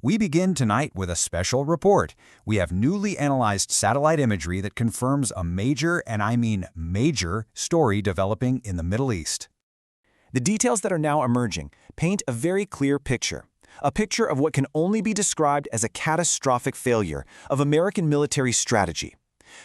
We begin tonight with a special report. We have newly analyzed satellite imagery that confirms a major, and I mean major, story developing in the Middle East. The details that are now emerging paint a very clear picture. A picture of what can only be described as a catastrophic failure of American military strategy.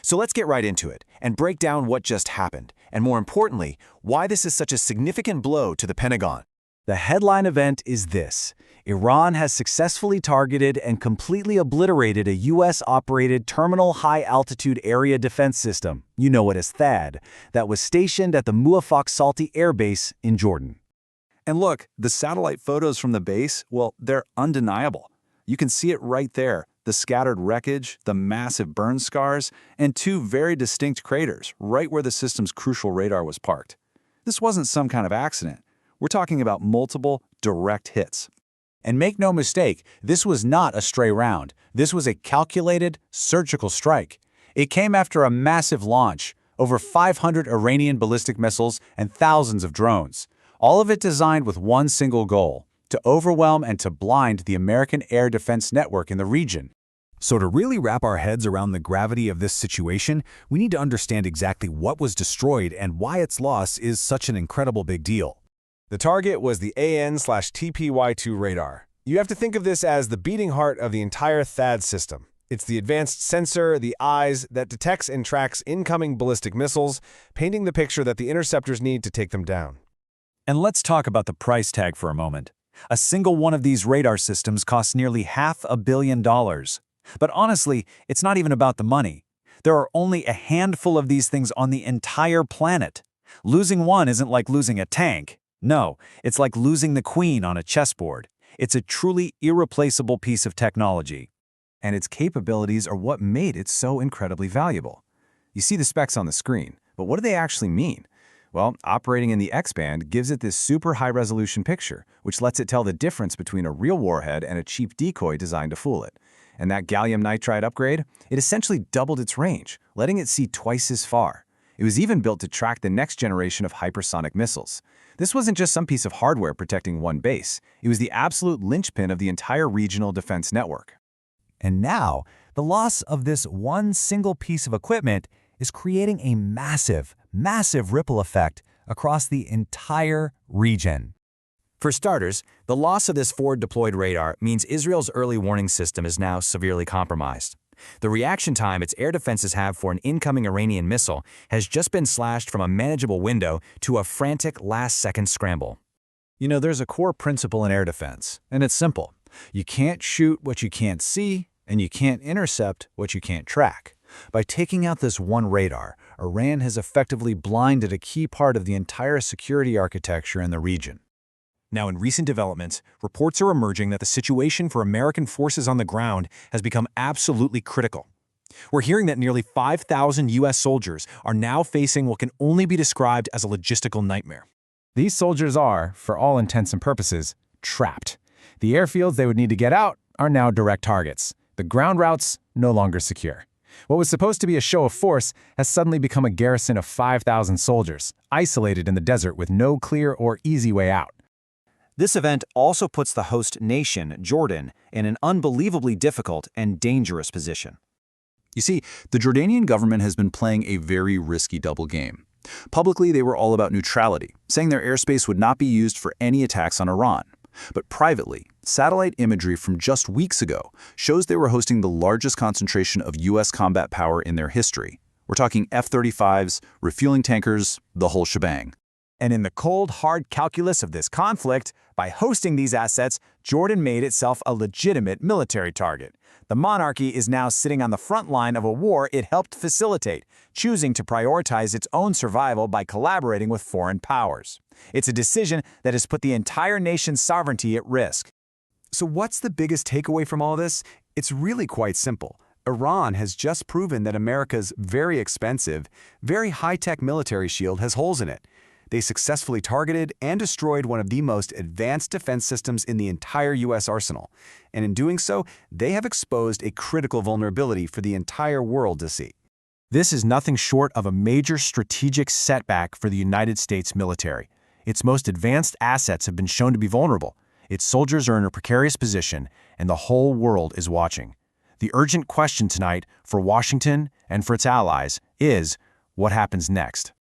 So let's get right into it and break down what just happened, and more importantly, why this is such a significant blow to the Pentagon. The headline event is this: Iran has successfully targeted and completely obliterated a U.S.-operated Terminal High Altitude Area Defense System, you know it as THAAD, that was stationed at the Muwaffaq Salti Air Base in Jordan. And look, the satellite photos from the base, well, they're undeniable. You can see it right there, the scattered wreckage, the massive burn scars, and two very distinct craters right where the system's crucial radar was parked. This wasn't some kind of accident. We're talking about multiple direct hits. And make no mistake, this was not a stray round. This was a calculated, surgical strike. It came after a massive launch, over 500 Iranian ballistic missiles and thousands of drones. All of it designed with one single goal: to overwhelm and to blind the American air defense network in the region. So to really wrap our heads around the gravity of this situation, we need to understand exactly what was destroyed and why its loss is such an incredible big deal. The target was the AN/TPY-2 radar. You have to think of this as the beating heart of the entire THAAD system. It's the advanced sensor, the eyes, that detects and tracks incoming ballistic missiles, painting the picture that the interceptors need to take them down. And let's talk about the price tag for a moment. A single one of these radar systems costs nearly $500 million. But honestly, it's not even about the money. There are only a handful of these things on the entire planet. Losing one isn't like losing a tank. No, it's like losing the queen on a chessboard. It's a truly irreplaceable piece of technology. And its capabilities are what made it so incredibly valuable. You see the specs on the screen, but what do they actually mean? Well, operating in the X-band gives it this super high-resolution picture, which lets it tell the difference between a real warhead and a cheap decoy designed to fool it. And that gallium nitride upgrade, it essentially doubled its range, letting it see twice as far. It was even built to track the next generation of hypersonic missiles. This wasn't just some piece of hardware protecting one base. It was the absolute linchpin of the entire regional defense network. And now, the loss of this one single piece of equipment is creating a massive, massive ripple effect across the entire region. For starters, the loss of this forward-deployed radar means Israel's early warning system is now severely compromised. The reaction time its air defenses have for an incoming Iranian missile has just been slashed from a manageable window to a frantic last-second scramble. You know, there's a core principle in air defense, and it's simple. You can't shoot what you can't see, and you can't intercept what you can't track. By taking out this one radar, Iran has effectively blinded a key part of the entire security architecture in the region. Now, in recent developments, reports are emerging that the situation for American forces on the ground has become absolutely critical. We're hearing that nearly 5,000 U.S. soldiers are now facing what can only be described as a logistical nightmare. These soldiers are, for all intents and purposes, trapped. The airfields they would need to get out are now direct targets. The ground routes no longer secure. What was supposed to be a show of force has suddenly become a garrison of 5,000 soldiers, isolated in the desert with no clear or easy way out. This event also puts the host nation, Jordan, in an unbelievably difficult and dangerous position. You see, the Jordanian government has been playing a very risky double game. Publicly, they were all about neutrality, saying their airspace would not be used for any attacks on Iran. But privately, satellite imagery from just weeks ago shows they were hosting the largest concentration of U.S. combat power in their history. We're talking F-35s, refueling tankers, the whole shebang. And in the cold, hard calculus of this conflict, by hosting these assets, Jordan made itself a legitimate military target. The monarchy is now sitting on the front line of a war it helped facilitate, choosing to prioritize its own survival by collaborating with foreign powers. It's a decision that has put the entire nation's sovereignty at risk. So what's the biggest takeaway from all this? It's really quite simple. Iran has just proven that America's very expensive, very high-tech military shield has holes in it. They successfully targeted and destroyed one of the most advanced defense systems in the entire U.S. arsenal. And in doing so, they have exposed a critical vulnerability for the entire world to see. This is nothing short of a major strategic setback for the United States military. Its most advanced assets have been shown to be vulnerable. Its soldiers are in a precarious position, and the whole world is watching. The urgent question tonight for Washington and for its allies is, what happens next?